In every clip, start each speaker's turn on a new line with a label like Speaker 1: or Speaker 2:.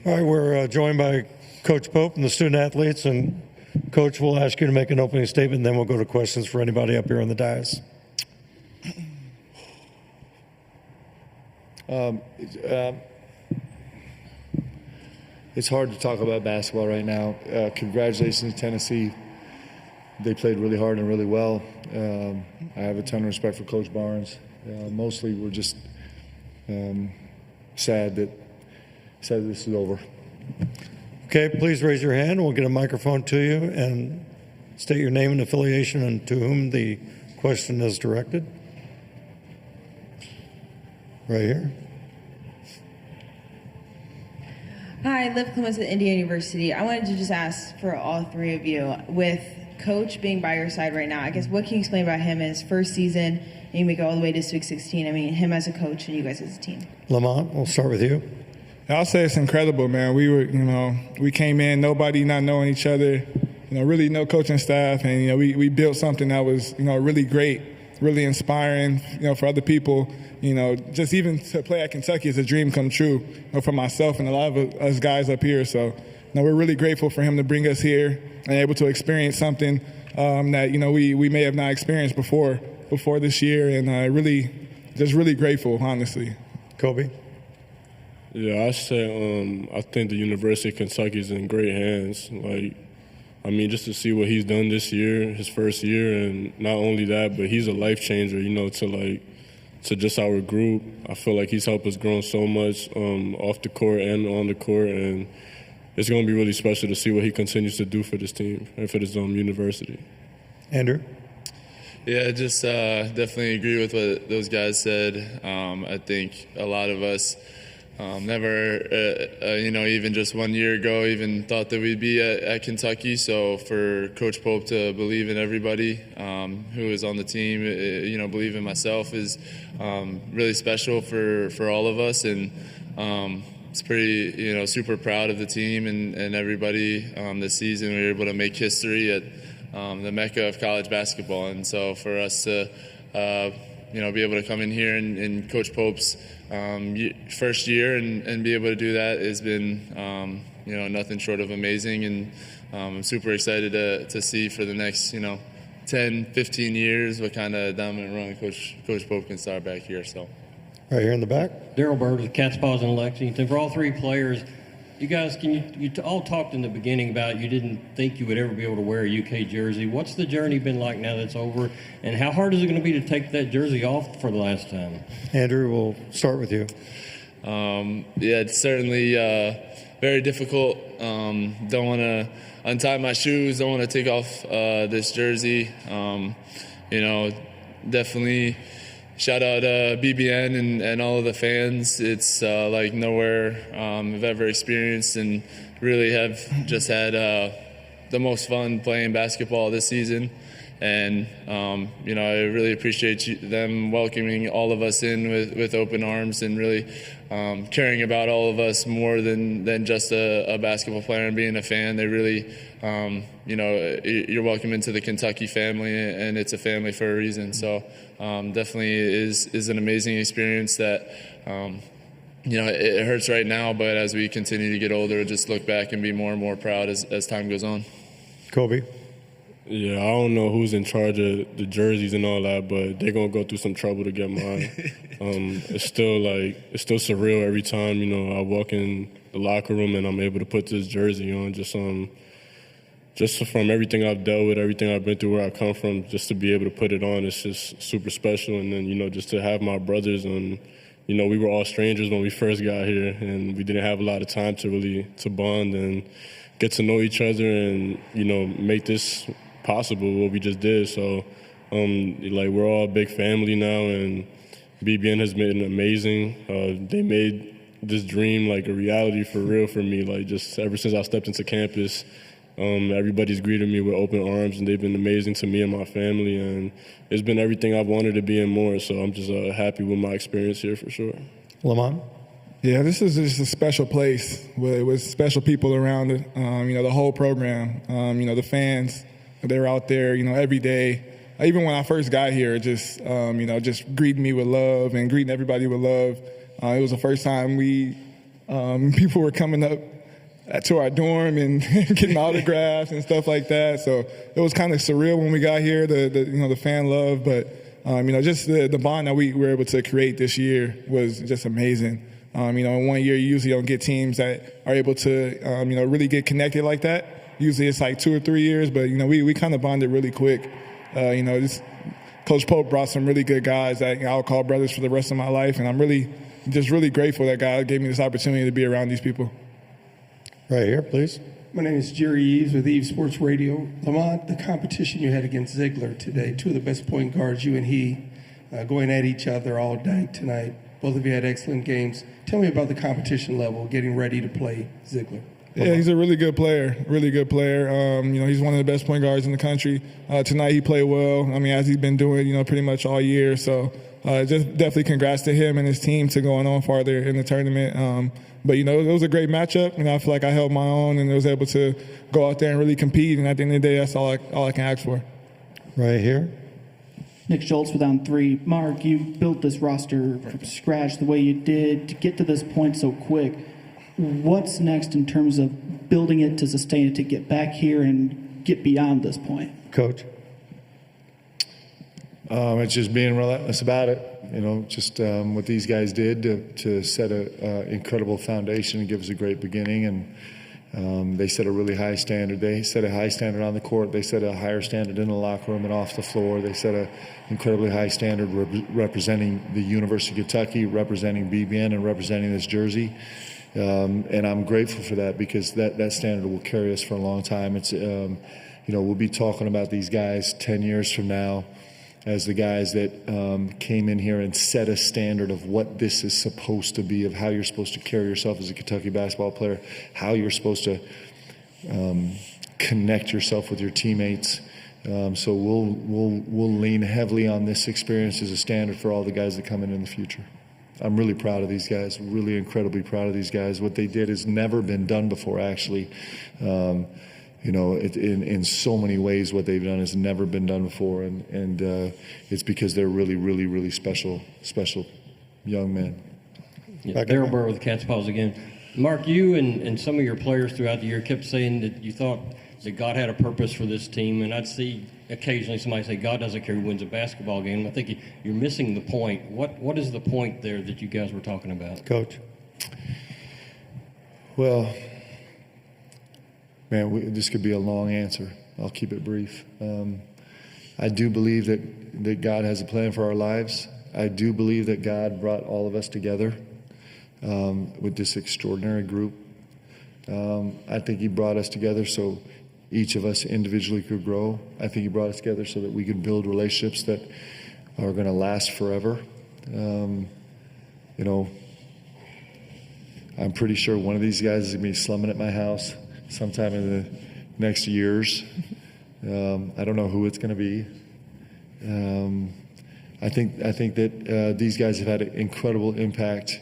Speaker 1: All right, we're joined by Coach Pope and the student athletes, and Coach will ask you to make an opening statement, and then we'll go to questions for anybody up here on the dais.
Speaker 2: It's hard to talk about basketball right now. Congratulations to Tennessee. They played really hard and really well. I have a ton of respect for Coach Barnes. Mostly we're just sad that this is over.
Speaker 1: Okay, please raise your hand. We'll get a microphone to you and state your name and affiliation and to whom the question is directed. Right here.
Speaker 3: Hi, Liv Clements at Indiana University. I wanted to just ask for all three of you, with Coach being by your side right now, I guess what can you explain about him in his first season, and you make it all the way to Sweet 16? I mean, him as a coach and you guys as a team.
Speaker 1: Lamont, we'll start with you.
Speaker 4: I'll say it's incredible, man. We came in, nobody not knowing each other, really no coaching staff, and, we built something that was, really great, really inspiring, for other people. Just even to play at Kentucky is a dream come true, for myself and a lot of us guys up here. So, we're really grateful for him to bring us here and able to experience something that, we may have not experienced before this year, and really grateful, honestly.
Speaker 1: Kobe?
Speaker 5: Yeah, I think the University of Kentucky is in great hands. Just to see what he's done this year, his first year, and not only that, but he's a life changer, to just our group. I feel like he's helped us grow so much off the court and on the court, and it's going to be really special to see what he continues to do for this team and for this university.
Speaker 1: Andrew?
Speaker 6: Yeah, just definitely agree with what those guys said. I think a lot of us never, even just 1 year ago, even thought that we'd be at Kentucky. So for Coach Pope to believe in everybody who is on the team, believe in myself is really special for all of us. And it's pretty, super proud of the team and everybody this season. We were able to make history at the Mecca of college basketball. And so for us to, be able to come in here and Coach Pope's first year and be able to do that has been, nothing short of amazing. And I'm super excited to see for the next, 10, 15 years what kind of dominant run Coach Pope can start back here. So,
Speaker 1: right here in the back.
Speaker 7: Daryl Bird with Cat's Paws in Lexington. For all three players, you guys, you all talked in the beginning about you didn't think you would ever be able to wear a UK jersey. What's the journey been like now that's over, and how hard is it going to be to take that jersey off for the last time?
Speaker 1: Andrew, we'll start with you.
Speaker 6: It's certainly very difficult. Don't want to untie my shoes, don't want to take off this jersey. Definitely shout out BBN and all of the fans. It's like nowhere I've ever experienced, and really have just had the most fun playing basketball this season. And, I really appreciate them welcoming all of us in with open arms and really caring about all of us more than just a basketball player and being a fan. They really, you're welcome into the Kentucky family, and it's a family for a reason. So definitely is an amazing experience that, it hurts right now, but as we continue to get older, just look back and be more and more proud as time goes on.
Speaker 1: Kobe?
Speaker 5: Yeah, I don't know who's in charge of the jerseys and all that, but they're going to go through some trouble to get mine. It's still surreal every time, I walk in the locker room and I'm able to put this jersey on. Just from everything I've dealt with, everything I've been through, where I come from, just to be able to put it on, it's just super special. And then, just to have my brothers, and, we were all strangers when we first got here, and we didn't have a lot of time to bond and get to know each other and, make this possible, what we just did. So, we're all a big family now, and BBN has been amazing. They made this dream like a reality for real for me. Just ever since I stepped into campus, everybody's greeted me with open arms, and they've been amazing to me and my family, and it's been everything I've wanted to be and more. So I'm just happy with my experience here for sure.
Speaker 1: Lamont?
Speaker 4: Yeah, this is just a special place with special people around it. The whole program, the fans, They're out there, every day. Even when I first got here, just just greeting me with love and greeting everybody with love. It was the first time people were coming up to our dorm and getting autographs and stuff like that. So it was kind of surreal when we got here, the fan love. But just the bond that we were able to create this year was just amazing. In 1 year, you usually don't get teams that are able to really get connected like that. Usually it's like 2 or 3 years, but we kind of bonded really quick. Coach Pope brought some really good guys that I'll call brothers for the rest of my life, and I'm really grateful that God gave me this opportunity to be around these people.
Speaker 1: Right here, please.
Speaker 8: My name is Jerry Eves with Eves Sports Radio. Lamont, the competition you had against Ziegler today, two of the best point guards, you and he, going at each other all night tonight. Both of you had excellent games. Tell me about the competition level, getting ready to play Ziegler.
Speaker 4: Yeah, he's a really good player. He's one of the best point guards in the country. Tonight he played well. As he's been doing, pretty much all year. So just definitely congrats to him and his team to going on farther in the tournament. But it was a great matchup. I feel like I held my own and was able to go out there and really compete. And at the end of the day, that's all I can ask for.
Speaker 1: Right here.
Speaker 9: Nick Schultz with On 3. Mark, you built this roster from scratch the way you did to get to this point so quick. What's next in terms of building it to sustain it to get back here and get beyond this point?
Speaker 1: Coach.
Speaker 2: It's just being relentless about it. What these guys did to set an incredible foundation and give us a great beginning. And they set a really high standard. They set a high standard on the court. They set a higher standard in the locker room and off the floor. They set an incredibly high standard representing the University of Kentucky, representing BBN, and representing this jersey. And I'm grateful for that because that standard will carry us for a long time. It's we'll be talking about these guys 10 years from now as the guys that came in here and set a standard of what this is supposed to be, of how you're supposed to carry yourself as a Kentucky basketball player, how you're supposed to connect yourself with your teammates. So we'll lean heavily on this experience as a standard for all the guys that come in the future. I'm really proud of these guys, really incredibly proud of these guys. What they did has never been done before, actually. In so many ways, what they've done has never been done before, and it's because they're really, really, really special young men.
Speaker 7: Yeah, Daryl Burr with the Cats Paws again. Mark, you and some of your players throughout the year kept saying that you thought that God had a purpose for this team, and I'd see occasionally somebody say God doesn't care who wins a basketball game. I think you're missing the point. What is the point there that you guys were talking about?
Speaker 1: Coach.
Speaker 2: Well, man, this could be a long answer. I'll keep it brief. I do believe that God has a plan for our lives. I do believe that God brought all of us together with this extraordinary group. I think he brought us together so each of us individually could grow. I think he brought us together so that we could build relationships that are going to last forever. I'm pretty sure one of these guys is going to be slumming at my house sometime in the next years. I don't know who it's going to be. I think that these guys have had an incredible impact.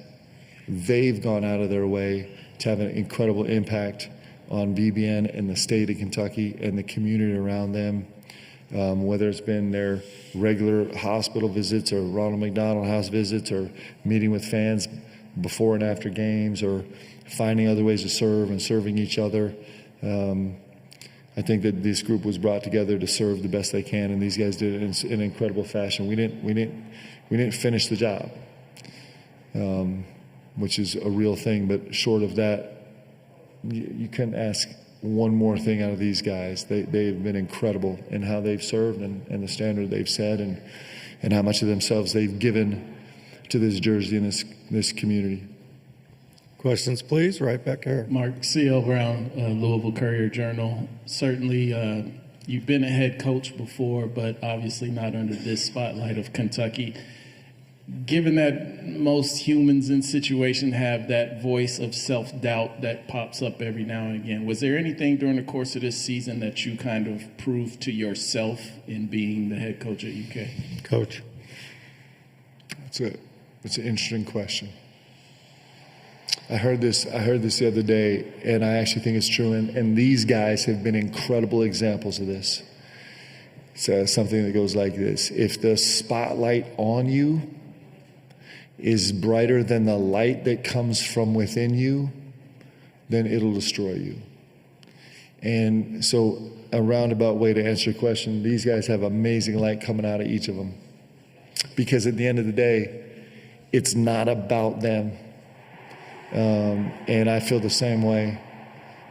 Speaker 2: They've gone out of their way to have an incredible impact on BBN and the state of Kentucky and the community around them, whether it's been their regular hospital visits or Ronald McDonald House visits or meeting with fans before and after games or finding other ways to serve and serving each other. I think that this group was brought together to serve the best they can, and these guys did it in an incredible fashion. We didn't finish the job, which is a real thing. But short of that, you couldn't ask one more thing out of these guys. They've been incredible in how they've served and the standard they've set and how much of themselves they've given to this jersey and this community.
Speaker 1: Questions, please. Right back here.
Speaker 10: Mark, C.L. Brown, Louisville Courier-Journal. Certainly, you've been a head coach before, but obviously not under this spotlight of Kentucky. Given that most humans in situation have that voice of self-doubt that pops up every now and again, was there anything during the course of this season that you kind of proved to yourself in being the head coach at UK?
Speaker 1: Coach.
Speaker 2: It's an interesting question. I heard this the other day, and I actually think it's true. And these guys have been incredible examples of this. It's something that goes like this. If the spotlight on you is brighter than the light that comes from within you, then it'll destroy you. And so, a roundabout way to answer your question, these guys have amazing light coming out of each of them. Because at the end of the day, it's not about them. And I feel the same way.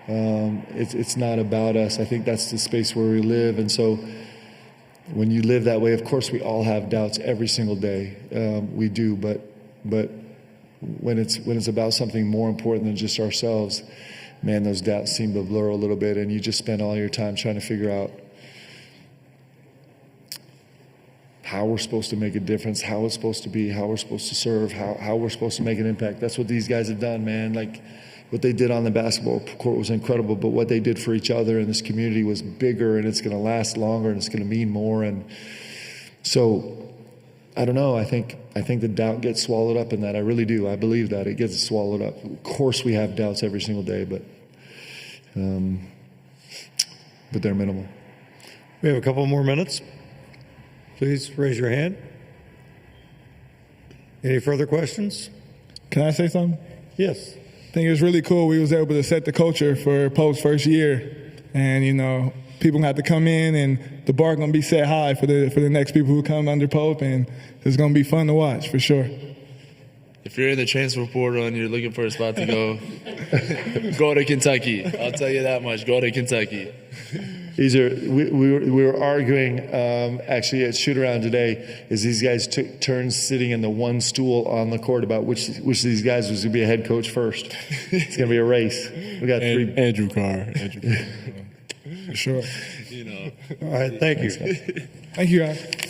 Speaker 2: It's not about us. I think that's the space where we live. And so when you live that way, of course, we all have doubts every single day. We do. But when it's about something more important than just ourselves, man, those doubts seem to blur a little bit. And you just spend all your time trying to figure out how we're supposed to make a difference, how it's supposed to be, how we're supposed to serve, how we're supposed to make an impact. That's what these guys have done, man. Like, what they did on the basketball court was incredible, but what they did for each other in this community was bigger, and it's going to last longer, and it's going to mean more. And so, I don't know. I think the doubt gets swallowed up in that. I really do. I believe that it gets swallowed up. Of course, we have doubts every single day, but they're minimal.
Speaker 1: We have a couple more minutes. Please raise your hand. Any further questions?
Speaker 4: Can I say something?
Speaker 1: Yes.
Speaker 4: I think it was really cool. We was able to set the culture for Pope's first year, and people have to come in, and the bar gonna be set high for the next people who come under Pope, and it's gonna be fun to watch for sure.
Speaker 6: If you're in the transfer portal and you're looking for a spot to go, go to Kentucky. I'll tell you that much. Go to Kentucky.
Speaker 2: We were arguing actually at shoot around today as these guys took turns sitting in the one stool on the court about which of these guys was going to be a head coach first. It's going to be a race. We got three.
Speaker 5: Andrew Carr.
Speaker 4: For sure.
Speaker 1: All right. Thank you.
Speaker 4: Thank you, guys.